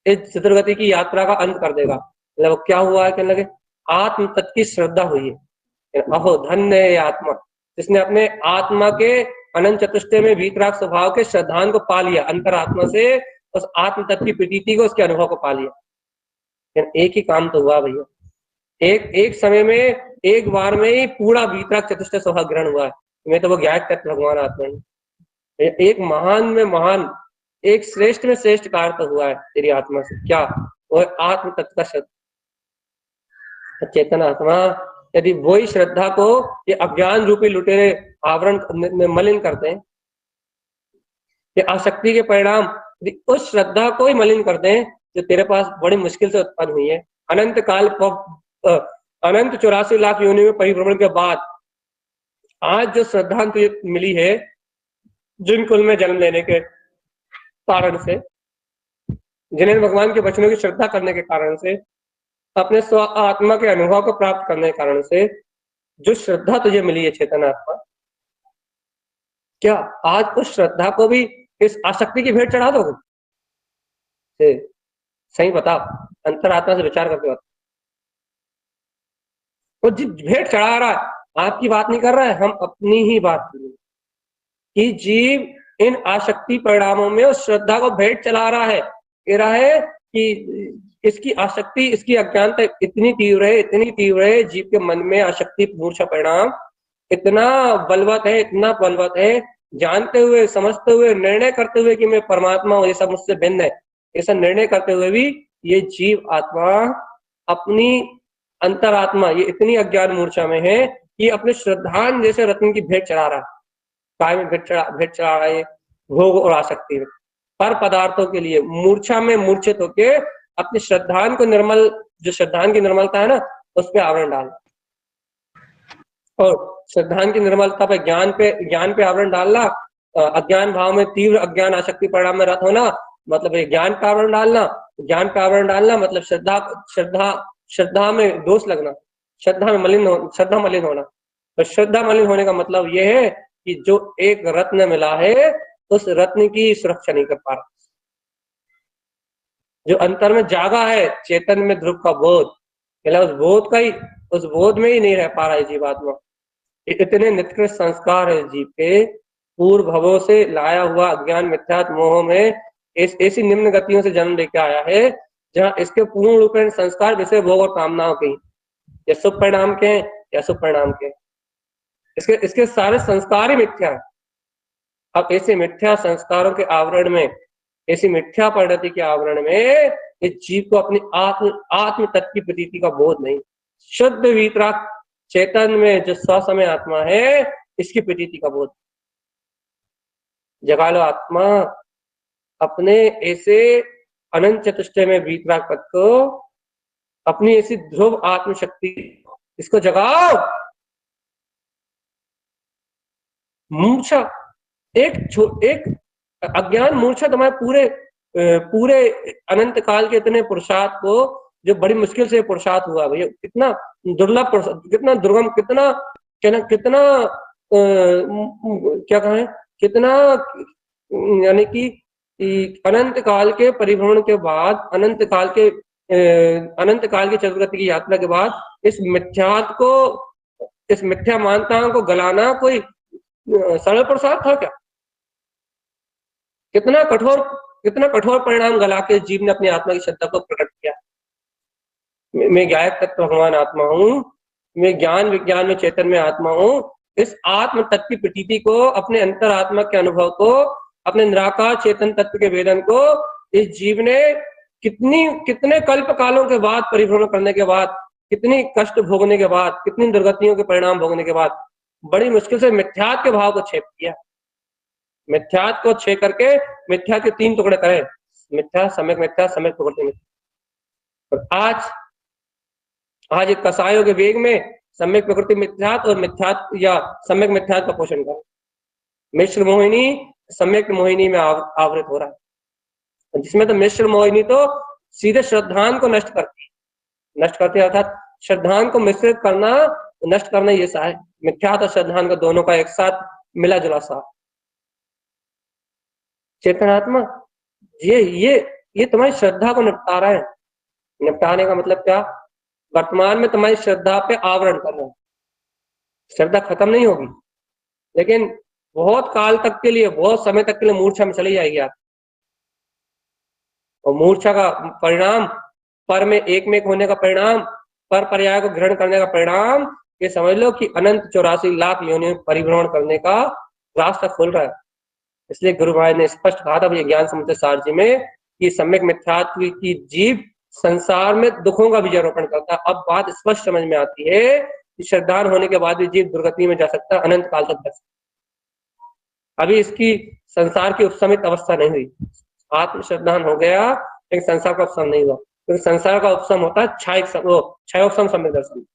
इस चतुर्गति की यात्रा का अंत कर देगा। मतलब क्या हुआ है? कहने लगे आत्म तत्व की श्रद्धा हुई है। अहो धन्य है आत्मा, जिसने अपने आत्मा के अनंत चतुष्टय में वीतराग स्वभाव के श्रद्धान को पा लिया, अंतरात्मा से उस आत्म तत्व की प्रतीति को, उसके अनुभव को पा लिया। एक ही काम तो हुआ भैया, एक समय में एक बार में ही पूरा वीतराग चतुष्टय स्वभाव ग्रहण हुआ है। मैं तो वो ज्ञात तत्व भगवान आत्मा ने एक महान में महान, एक श्रेष्ठ में श्रेष्ठ कार्य तो हुआ है तेरी आत्मा से। क्या? वो आत्म तत्व का चेतन आत्मा। यदि वही श्रद्धा को ये अज्ञान रूपी लुटेरे आवरण में मलिन करते हैं, ये आसक्ति के परिणाम यदि उस श्रद्धा को ही मलिन करते हैं जो तेरे पास बड़ी मुश्किल से उत्पन्न हुई है, अनंत काल अनंत 84 लाख योनि में परिभ्रमण के बाद आज जो श्रद्धा तुझे मिली है, जिन कुल में जन्म लेने के कारण से, जिन्हें भगवान के वचनों की श्रद्धा करने के कारण से, अपने स्व आत्मा के अनुभव को प्राप्त करने के कारण से जो श्रद्धा तुझे मिली है चेतन आत्मा, क्या आज उस श्रद्धा को भी इस आसक्ति की भेंट चढ़ा दोगे? सही बता, अंतरात्मा से विचार करके बता। वो जिस भेंट चढ़ा रहा है, आपकी बात नहीं कर रहा है, हम अपनी ही बात कर रहे हैं कि जीव इन आसक्ति परिणामों में उस श्रद्धा को भेंट चला रहा है। कह रहा है कि इसकी आसक्ति, इसकी अज्ञानता इतनी तीव्र है, इतनी तीव्र है, जीव के मन में आसक्ति मूर्छा परिणाम इतना बलवत है, इतना बलवत है, जानते हुए, समझते हुए, निर्णय करते हुए कि मैं परमात्मा हूं, ये सब मुझसे भिन्न है, ऐसा निर्णय करते हुए भी ये जीव आत्मा अपनी अंतरात्मा ये इतनी अज्ञान मूर्छा में है कि अपने श्रद्धान जैसे रत्न की भेंट चढ़ा रहा है। काय में भेंट चढ़ा रहा है? भोग और आसक्ति में, पर पदार्थों के लिए मूर्छा में मूर्छित होके अपनी श्रद्धान को निर्मल, जो श्रद्धान की निर्मलता है ना, उस पर आवरण डालना, और श्रद्धान की निर्मलता पे ज्ञान पे आवरण डालना। अज्ञान भाव में तीव्र अज्ञान आसक्ति परिणाम में रत होना मतलब ज्ञान का आवरण डालना, ज्ञान का आवरण डालना मतलब श्रद्धा में दोष लगना, श्रद्धा मलिन होना। तो श्रद्धा मलिन होने का मतलब यह है कि जो एक रत्न मिला है उस रत्न की सुरक्षा नहीं कर पा रहा। जो अंतर में जागा है चेतन में ध्रुव का बोध, उस बोध में ही नहीं रह पा रहा है जीवात्मा। इतने निकृष्ट संस्कार है जीव के, पूर्व भवों से लाया हुआ अज्ञान मिथ्यात्व मोह में ऐसी निम्न गतियों से जन्म लेके आया है जहाँ इसके पूर्ण रूप में संस्कार विषय भोग और कामनाओं के, या शुभ परिणाम के या शुभ परिणाम के, इसके सारे संस्कार ही मिथ्या है। अब ऐसे मिथ्या संस्कारों के आवरण में, ऐसी मिथ्या परिणति के आवरण में इस जीव को अपनी आत्म तत्व की प्रतीति का बोध नहीं। शुद्ध वीतराग चेतन में जो स्वसमय आत्मा है, इसकी प्रतीति का बोध। जगा लो आत्मा, अपने ऐसे अनंत चतुष्टय में वीतराग पद को, अपनी ऐसी ध्रुव आत्म शक्ति, इसको जगाओ। मूर्छा, एक अज्ञान मूर्छा तुम्हारे पूरे अनंत काल के इतने पुरुषार्थ को, जो बड़ी मुश्किल से पुरुषार्थ हुआ भैया, कितना दुर्लभ, कितना दुर्गम, कितना क्या कहें, कितना, यानी कि अनंत काल के परिभ्रमण के बाद, अनंत काल की चतुर्गति की यात्रा के बाद इस मिथ्या मानताओं को गलाना कोई सरल प्रसाद था क्या? कितना कठोर परिणाम गला के जीव ने अपनी आत्मा की श्रद्धा को प्रकट किया। मैं ज्ञायक तत्व भगवान आत्मा हूँ, मैं ज्ञान विज्ञान में चेतन में आत्मा हूँ। इस आत्म तत्व की प्रतीति को, अपने अंतर आत्मा के अनुभव को, अपने निराकार चेतन तत्व के वेदन को इस जीव ने कितने कल्प कालों के बाद, परिभ्रमण करने के बाद, कितनी कष्ट भोगने के बाद, कितनी दुर्गतियों के परिणाम भोगने के बाद बड़ी मुश्किल से मिथ्यात्व के भाव को छेद किया। मिथ्यात्व को छेद करके मिथ्या के 3 टुकड़े करे, मिथ्या, सम्यक मिथ्या, सम्यक प्रकृति मिथ्या। और आज एक कसायों के वेग में सम्यक प्रकृति मिथ्यात्व और मिथ्यात्व या सम्यक मिथ्यात्व का पोषण कर, मिश्र मोहिनी सम्यक मोहिनी में आवृत हो रहा है, जिसमें तो मिश्र मोहिनी तो सीधे श्रद्धान को नष्ट करती है, अर्थात श्रद्धान को मिश्रित करना, नष्ट करना, ये सा है मिथ्यात्व और श्रद्धान का दोनों का एक साथ मिला जुला सा। चेतनात्मा ये तुम्हारी श्रद्धा को निपटा रहा है। निपटाने का मतलब क्या? वर्तमान में तुम्हारी श्रद्धा पे आवरण कर रहे हैं। श्रद्धा खत्म नहीं होगी, लेकिन बहुत काल तक के लिए, बहुत समय तक के लिए मूर्छा में चली जाएगी आप। और मूर्छा का परिणाम, पर में एक होने का परिणाम पर पर्याय को ग्रहण करने का परिणाम ये समझ लो कि अनंत 84 लाख योनियों में परिभ्रमण करने का रास्ता खुल रहा है। इसलिए गुरु महाराज ने स्पष्ट कहा था ज्ञान समुद्र सार जी में कि सम्यक मिथ्यात्व की जीव संसार में दुखों का बीज रोपण करता है। अब बात स्पष्ट समझ में आती है कि श्रद्धान होने के बाद भी जीव दुर्गति में जा सकता है, अनंत काल तक जा सकता। अभी इसकी संसार की उपशमित अवस्था नहीं हुई। आत्म श्रद्धान हो गया लेकिन संसार का उपशम नहीं हुआ, क्योंकि संसार का उपशम होता है क्षयोपशम सम्यक दर्शन।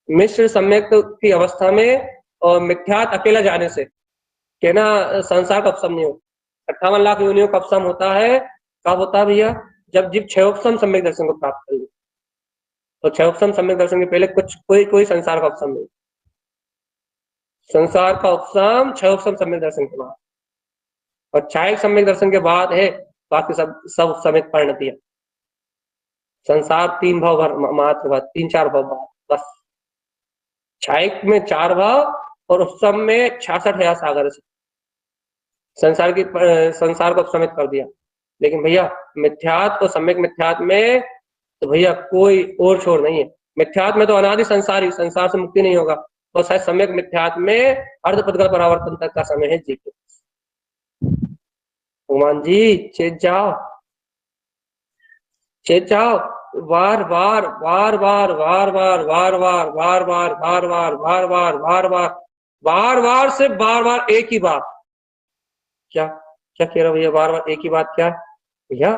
मिश्र सम्यक की अवस्था में और मिथ्यात अकेला जाने से कहना संसार का उपशम नहीं हो। 58 लाख योनियों का उपशम होता है, कब होता है भैया? जब जीव क्षयोपशम सम्यक दर्शन को प्राप्त कर ले। तो क्षयोपशम सम्यक दर्शन के पहले कोई संसार का उपशम नहीं। संसार का उपशम क्षयोपशम सम्यक दर्शन के बाद, और क्षायक सम्यक दर्शन के बाद है बाकी सब उपशमित परिणतियां। संसार 3 भाव मात्र, 3-4 भाव बस। क्षायक में 4 भाव और उपशम में 66,000 सागर से संसार को उपशमित कर दिया। लेकिन भैया मिथ्यात और सम्यक मिथ्यात में तो भैया कोई और छोर नहीं है। मिथ्यात में तो अनादि संसार से मुक्ति नहीं होगा, और शायद सम्यक मिथ्यात में अर्धपदगल परावर्तन तक का समय है जी के। भगवान जी चेत जाओ, चेत जाओ। बार बार बार बार बार बार बार बार बार बार बार बार बार बार बार बार बार बार से बार बार एक ही बात। क्या क्या कह रहा भैया? बार बार एक ही बात क्या भैया?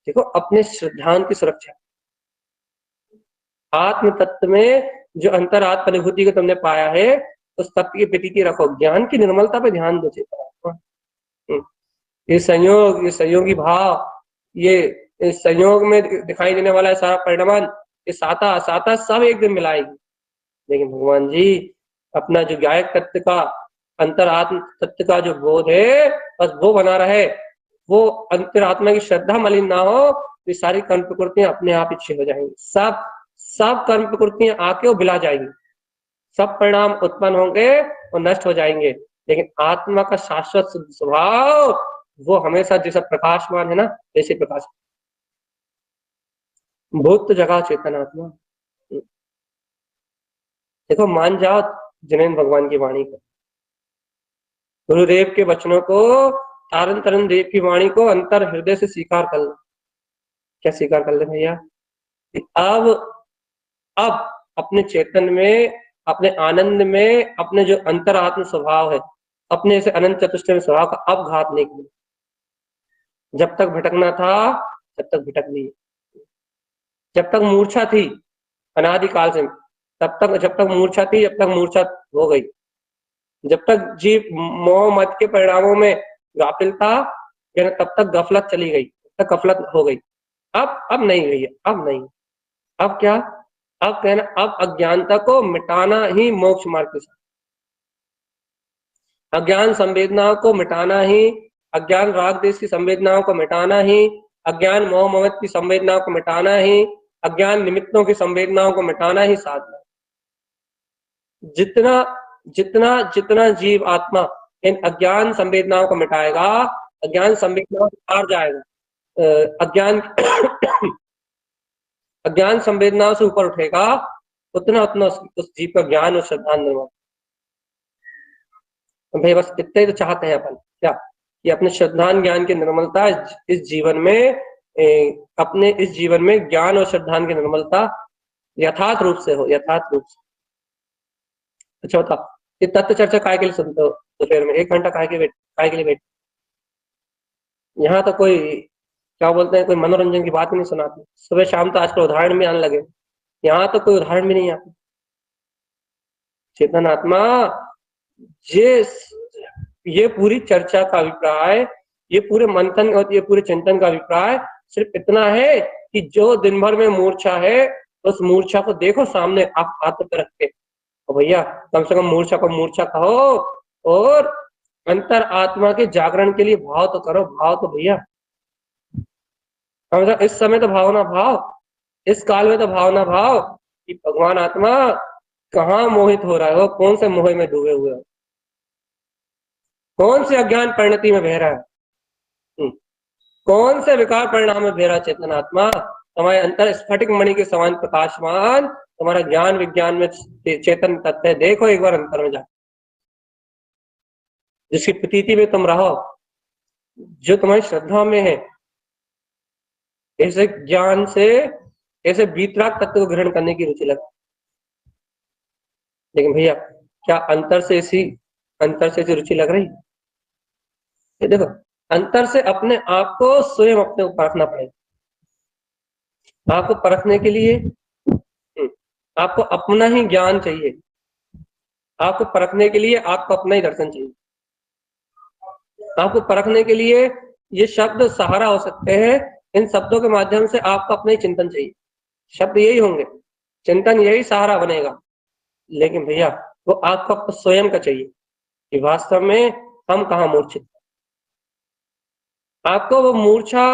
देखो, अपने श्रद्धान की सुरक्षा, आत्म तत्व में जो अंतरात्म अनुभूति को तुमने पाया है उस तत्व की प्रतीति रखो, ज्ञान की निर्मलता पे ध्यान दो। ये संयोगी भाव, ये संयोग में दिखाई देने वाला सारा परिणाम, ये साता सब एक दिन मिलाएगी। लेकिन भगवान जी अपना जो गायक तत्व का, अंतरात्म तत्व का जो बोध है बस वो बना रहे, वो अंतरात्मा की श्रद्धा मलिन ना हो, ये सारी कर्म प्रकृतियां अपने आप ही हो जाएंगी। सब कर्म प्रकृतियां आके वो बिला जाएंगी, सब परिणाम उत्पन्न होंगे और नष्ट हो जाएंगे। लेकिन आत्मा का शाश्वत स्वभाव वो हमेशा जैसा प्रकाशमान है ना, वैसे प्रकाश। भूत जगह चेतन आत्मा। देखो, मान जाओ जिनेन्द्र भगवान की वाणी को, गुरुदेव के वचनों को, तारन तरन देव की वाणी को अंतर हृदय से स्वीकार कर लो। क्या स्वीकार कर ले भैया? अब अपने चेतन में, अपने आनंद में, अपने जो अंतरात्म स्वभाव है, अपने से अनंत चतुष्टय स्वभाव का अब घात नहीं किया। जब तक भटकना था तब तक भटक लिए, जब तक मूर्छा थी अनादिकाल से, जब तक मूर्छा थी, जब तक मूर्छा हो गई, जब तक जीव मोह मत के परिणामों में गाफिल था, तब तक गफलत चली गई, तब तक गफलत हो गई। अब नहीं गई है, अब नहीं। अब क्या? अब कहना, अब अज्ञानता को मिटाना ही मोक्ष मार्ग के साथ, अज्ञान संवेदनाओं को मिटाना ही, अज्ञान राग देश की संवेदनाओं को मिटाना ही, अज्ञान मोह ममत की संवेदनाओं को मिटाना ही, अज्ञान निमित्तों की संवेदनाओं को मिटाना ही साधना। जितना जितना जितना जीव आत्मा इन अज्ञान संवेदनाओं को मिटाएगा, अज्ञान संवेदनाओं से पार जाएगा, अज्ञान संवेदनाओं से ऊपर उठेगा, उतना उतना उस जीव का ज्ञान और श्रद्धांजलि। भाई बस इतने तो चाहते हैं अपन, क्या कि अपने श्रद्धान ज्ञान की निर्मलता इस जीवन में, अपने इस जीवन में ज्ञान और श्रद्धान की निर्मलता यथार्थ रूप से हो, यथार्थ रूप से। अच्छा बता, ये तत्व चर्चा काय के लिए सुनते हो दोपहर में? 1 घंटा काय के लिए बैठ? यहाँ तो कोई क्या बोलते हैं, कोई मनोरंजन की बात ही नहीं सुनाती। सुबह शाम तो आजकल उदाहरण भी आने लगे, यहाँ तो कोई उदाहरण भी नहीं आती। चेतन आत्मा, ये पूरी चर्चा का अभिप्राय, ये पूरे मंथन और ये पूरे चिंतन का अभिप्राय सिर्फ इतना है कि जो दिन भर में मूर्छा है, उस मूर्छा को देखो सामने आप हाथ पे रख के, और भैया कम से कम मूर्छा को मूर्छा कहो, और अंतर आत्मा के जागरण के लिए भाव तो करो, भाव तो भैया इस समय तो भावना भाव, इस काल में तो भावना भाव कि भगवान आत्मा कहाँ मोहित हो रहा है, वो कौन से मोह में डूबे हुए हो, कौन से अज्ञान परिणति में बह रहा है, कौन से विकार परिणाम में बह रहा चेतन आत्मा, तुम्हारे अंतर स्फटिक मणि के समान प्रकाशमान तुम्हारा ज्ञान विज्ञान में चेतन तत्व है। देखो एक बार अंतर में जा, जिसकी प्रतीति में तुम रहो, जो तुम्हारी श्रद्धा में है, ऐसे ज्ञान से ऐसे वीतराग तत्व को ग्रहण करने की रुचि लगा। लेकिन भैया क्या अंतर से ऐसी रुचि लग रही? ये देखो, अंतर से अपने आप को स्वयं अपने को परखना पड़ेगा। आपको परखने के लिए आपको अपना ही ज्ञान चाहिए, आपको परखने के लिए आपको अपना ही दर्शन चाहिए, आपको परखने के लिए ये शब्द सहारा हो सकते हैं। इन शब्दों के माध्यम से आपको अपना ही चिंतन चाहिए, शब्द यही होंगे, चिंतन यही सहारा बनेगा। लेकिन भैया वो आपको स्वयं का चाहिए कि वास्तव में हम कहाँ मूर्छित। आपको वो मूर्छा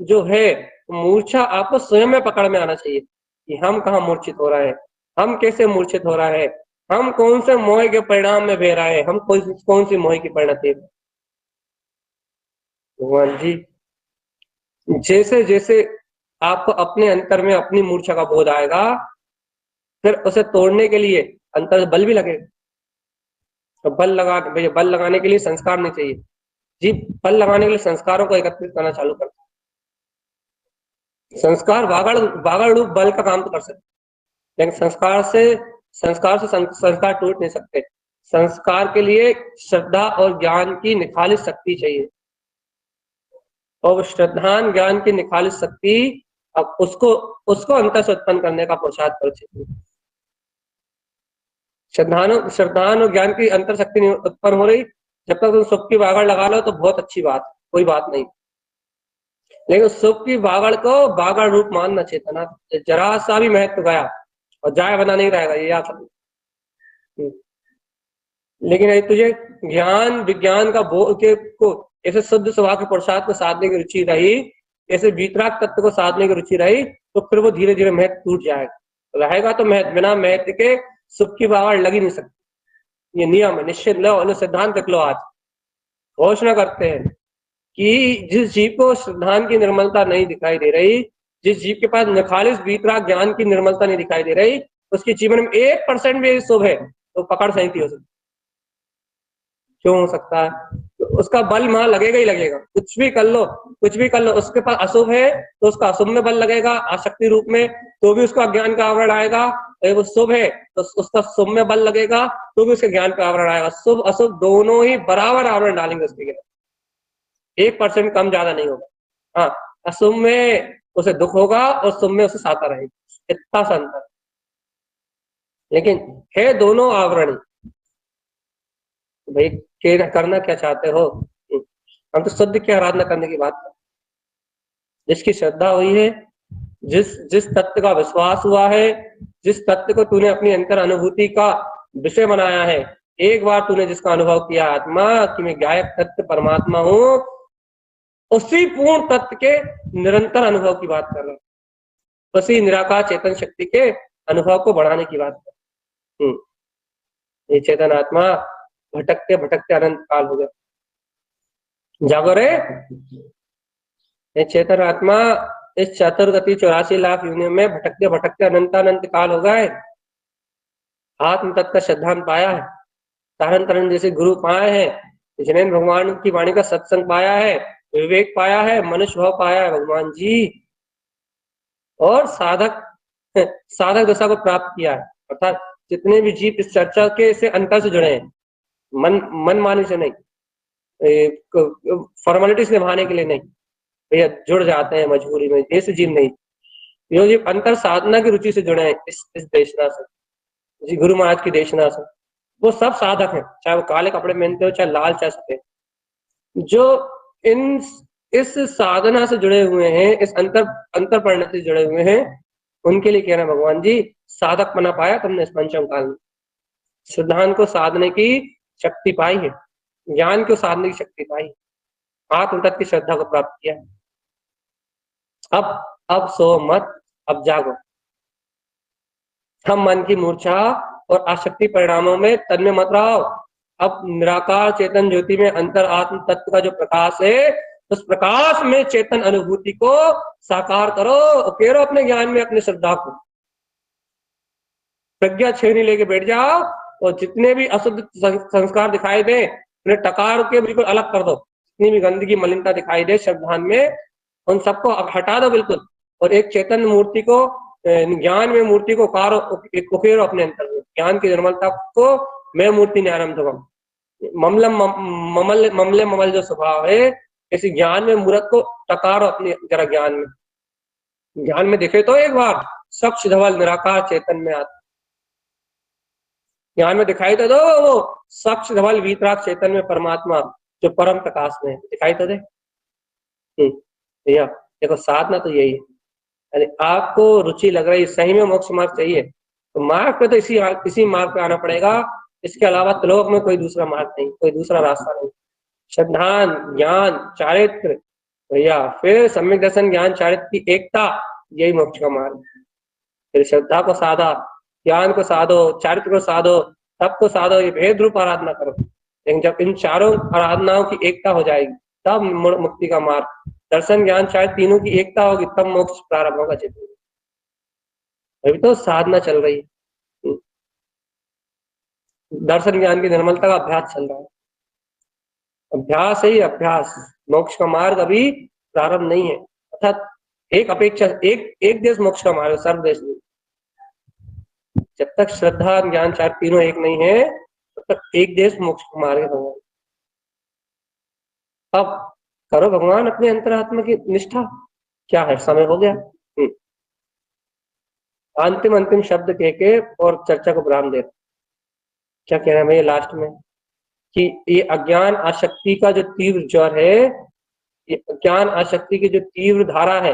जो है, मूर्छा आपको स्वयं में पकड़ में आना चाहिए कि हम कहाँ मूर्छित हो रहा है, हम कैसे मूर्छित हो रहा है, हम कौन से मोह के परिणाम में बह रहा है, हम कौन सी मोह की परिणति। भगवान जी जैसे जैसे आपको अपने अंतर में अपनी मूर्छा का बोध आएगा, फिर उसे तोड़ने के लिए अंतर बल भी लगेगा। तो बल लगाने के लिए संस्कार नहीं चाहिए जी, बल लगाने के लिए संस्कारों को एकत्रित करना चालू करते। संस्कार बागड़ रूप बल का काम तो कर सकते, लेकिन संस्कार से संस्कार टूट नहीं सकते। संस्कार के लिए श्रद्धा और ज्ञान की निखालिस शक्ति चाहिए, और श्रद्धान ज्ञान की निखालिस शक्ति अब उसको अंतर से उत्पन्न करने का पुरुषार्थ कर सकती है। श्रद्धान और ज्ञान की अंतर शक्ति नहीं उत्पन्न हो रही, जब तक तुम सुख की बागड़ लगा लो तो बहुत अच्छी बात, कोई बात नहीं। लेकिन सुख की बागड़ को बागड़ रूप मानना चेतना, जरा सा भी महत्व गया और जाय बना नहीं रहेगा, ये याद रखना। लेकिन यदि तुझे ज्ञान विज्ञान का को ऐसे शुद्ध स्वभाव के पुरुषार्थ को साधने की रुचि रही, ऐसे वीतराग तत्व को साधने की रुचि रही, तो फिर वो धीरे धीरे महत्व टूट जाएगा। रहेगा तो महत्व, बिना महत्व के सुख की बागड़ लगी नहीं सकती। ये नियम है, निश्चित लो, सिद्धांत लिख लो। आज घोषणा करते हैं कि जिस जीव को सिद्धांत की निर्मलता नहीं दिखाई दे रही, जिस जीव के पास निखालिस वीतराग ज्ञान की निर्मलता नहीं दिखाई दे रही, उसके जीवन में 1% भी शुभ है तो पकड़ सहित हो सकती। क्यों हो सकता है? तो उसका बल वहां लगेगा ही लगेगा, कुछ भी कर लो, कुछ भी कर लो। उसके पास अशुभ है तो उसका अशुभ में बल लगेगा, आसक्ति रूप में, तो भी उसका ज्ञान का आवरण आएगा। वो शुभ है तो उसका शुभ में बल लगेगा, तो भी उसके ज्ञान का आवरण आएगा। शुभ अशुभ दोनों ही बराबर आवरण डालेंगे उसके गिर, 1% कम ज्यादा नहीं होगा। हाँ, अशुभ में उसे दुख होगा और शुभ में उसे साता रहेगा, इतना सा अंतर। लेकिन है दोनों आवरण। भाई करना क्या चाहते हो? हम तो शुद्ध की आराधना करने की बात कर, जिसकी श्रद्धा हुई है, जिस तत्व का विश्वास हुआ है, जिस तत्व को तूने अपनी अंतर अनुभूति का विषय बनाया है, एक बार तूने जिसका अनुभव किया आत्मा कि मैं गायक तत्व परमात्मा हूं, उसी पूर्ण तत्व के निरंतर अनुभव की बात कर रहा हूं, उसी निराकार चेतन शक्ति के अनुभव को बढ़ाने की बात कर। ये चेतन आत्मा भटकते भटकते अनंत काल हो गया। जागो रे, ये चेतन आत्मा इस चतुर्गति 84 लाख यूनियों में भटकते भटकते अनंत काल हो गए। आत्म तत्व का सिद्धांत पाया है, तारण तरण जैसे गुरु पाए हैं, जिन्हें भगवान की वाणी का सत्संग पाया है, विवेक पाया है, मनुष्य भाव पाया है भगवान जी, और साधक दशा को प्राप्त किया है। अर्थात जितने भी जीव इस चर्चा के से अंतर से जुड़े हैं, मन मानी से नहीं, फॉर्मेलिटीज निभाने के लिए नहीं, भैया जुड़ जाते हैं मजबूरी में, ऐसे जीव नहीं, जो जीव अंतर साधना की रुचि से जुड़े हैं इस देशना से, जी गुरु महाराज की देशना से, वो सब साधक हैं, चाहे वो काले कपड़े पहनते हो, चाहे लाल, चाहे सफेद, जो इस साधना से जुड़े हुए हैं, इस अंतर परिणति से जुड़े हुए हैं, उनके लिए कहना भगवान जी साधक बना पाया तुमने इस पंचम काल में, सिद्धांत को साधने की शक्ति पाई है, ज्ञान को साधने की शक्ति पाई, आत्म तत्व की श्रद्धा को प्राप्त किया। अब सो मत, अब जागो। हम मन की मूर्छा और आसक्ति परिणामों में तन्मय मत रहो। अब निराकार चेतन ज्योति में अंतर आत्म तत्व का जो प्रकाश है उस प्रकाश में चेतन अनुभूति को साकार करो, उकेरो अपने ज्ञान में अपनी श्रद्धा को। प्रज्ञा छेनी लेके बैठ जाओ और जितने भी अशुद्ध संस्कार दिखाई दे उन्हें टकार के बिल्कुल अलग कर दो। जितनी भी गंदगी मलिनता दिखाई दे श्रद्धान में, उन सबको हटा दो बिल्कुल, और एक चेतन मूर्ति को, ज्ञान में मूर्ति को उकेरो अपने अंतर में। ज्ञान की निर्मलता को मैं मूर्ति न्यारम धवम, ममले ममल जो स्वभाव है, इसी ज्ञान में मूर्त को टकारो अपने जरा ज्ञान में दिखे तो एक बार स्वच्छ धवल निराकार चेतन में आते, ज्ञान में दिखाई तो दो वो स्वच्छ धवल वीतराग चेतन में परमात्मा जो परम प्रकाश में दिखाई तो दे। भैया देखो साधना तो यही है, अरे आपको रुचि लग रही सही में मोक्ष मार्ग चाहिए तो मार्ग पे तो इसी मार्ग पे आना पड़ेगा। इसके अलावा त्रिलोक में कोई दूसरा मार्ग नहीं, कोई दूसरा रास्ता नहीं। श्रद्धान ज्ञान चारित्र भैया, फिर सम्यक दर्शन ज्ञान चारित्र की एकता, यही मोक्ष का मार्ग। फिर श्रद्धा को साधा, ज्ञान को साधो, चारित्र को साधो, तप को साधो, ये भेद रूप आराधना करो। लेकिन जब इन चारों आराधनाओं की एकता हो जाएगी तब मुक्ति का मार्ग, दर्शन ज्ञान चारित्र तीनों की एकता होगी तब मोक्ष प्रारंभ होगा। चेतन अभी तो साधना चल रही है, दर्शन ज्ञान की निर्मलता का अभ्यास चल रहा है। अभ्यास है ही अभ्यास, मोक्ष का मार्ग अभी प्रारंभ नहीं है। अर्थात एक अपेक्षा, एक देश मोक्ष का मार्ग, सर्वदेश नहीं। जब तक श्रद्धा ज्ञान चार तीनों एक नहीं है तब तक एक देश मोक्ष का मार्ग है। अब करो भगवान अपने अंतरात्मा की निष्ठा। क्या है, समय हो गया। अंतिम शब्द कह के और चर्चा को विराम दे। क्या कह रहे हैं भैया लास्ट में कि ये अज्ञान आसक्ति का जो तीव्र ज्वर है, ये अज्ञान आसक्ति की जो तीव्र धारा है,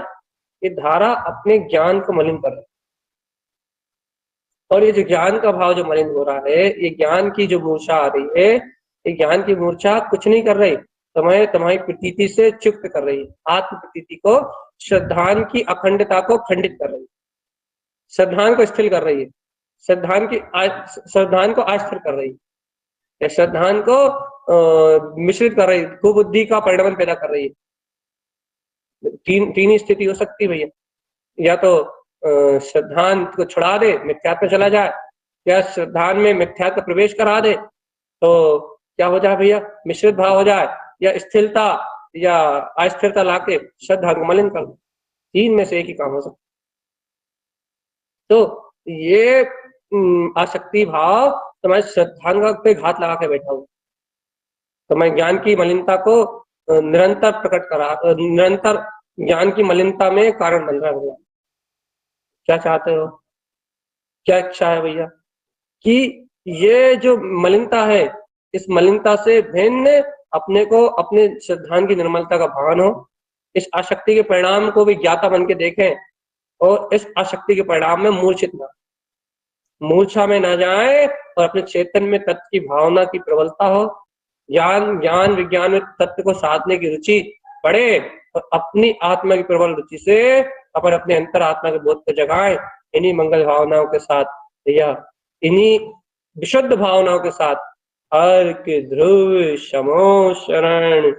ये धारा अपने ज्ञान को मलिन कर रही है। और ये जो ज्ञान का भाव जो मलिन हो रहा है, ये ज्ञान की जो मूर्छा आ रही है, ये ज्ञान की मूर्छा कुछ नहीं कर रही, तुम्हारी प्रतीति से चुप्त कर रही है। आत्म प्रतीति को, श्रद्धान की अखंडता को खंडित कर रही है, श्रद्धान को स्थिर कर रही है, श्रद्धान को अस्थिर कर रही है, श्रद्धान को मिश्रित कर रही है, कुबुद्धि का परिणाम पैदा कर रही है। तीन ही स्थिति हो सकती है भैया, या तो श्रद्धान को छुड़ा दे, मिथ्यात्व चला जाए, या श्रद्धान में मिथ्यात्व प्रवेश करा दे तो क्या हो जाए भैया, मिश्रित भाव हो जाए, या स्थिरता या अस्थिरता लाके श्रद्धा को मलिन कर दे। तीन में से एक ही काम हो सकता। तो ये आसक्ति भाव तुम्हारे श्रद्धांग पे घात लगा के बैठा हुआ, तुम्हारे ज्ञान की मलिनता को निरंतर प्रकट करा, निरंतर ज्ञान की मलिनता में कारण बन रहा है। क्या चाहते हो, क्या इच्छा है भैया कि ये जो मलिनता है, इस मलिनता से भिन्न अपने को, अपने श्रद्धान की निर्मलता का भान हो, इस आसक्ति के परिणाम को भी ज्ञाता बन के देखें और इस आसक्ति के परिणाम में मूर्छा में ना जाए और अपने चेतन में तत्व की भावना की प्रबलता हो, ज्ञान विज्ञान में तत्व को साधने की रुचि बढ़े और अपनी आत्मा की प्रबल रुचि से अपन अपने अंतर आत्मा के बोध को जगाएं। इन्हीं मंगल भावनाओं के साथ या इन्हीं विशुद्ध भावनाओं के साथ हर के ध्रुव शमो शरण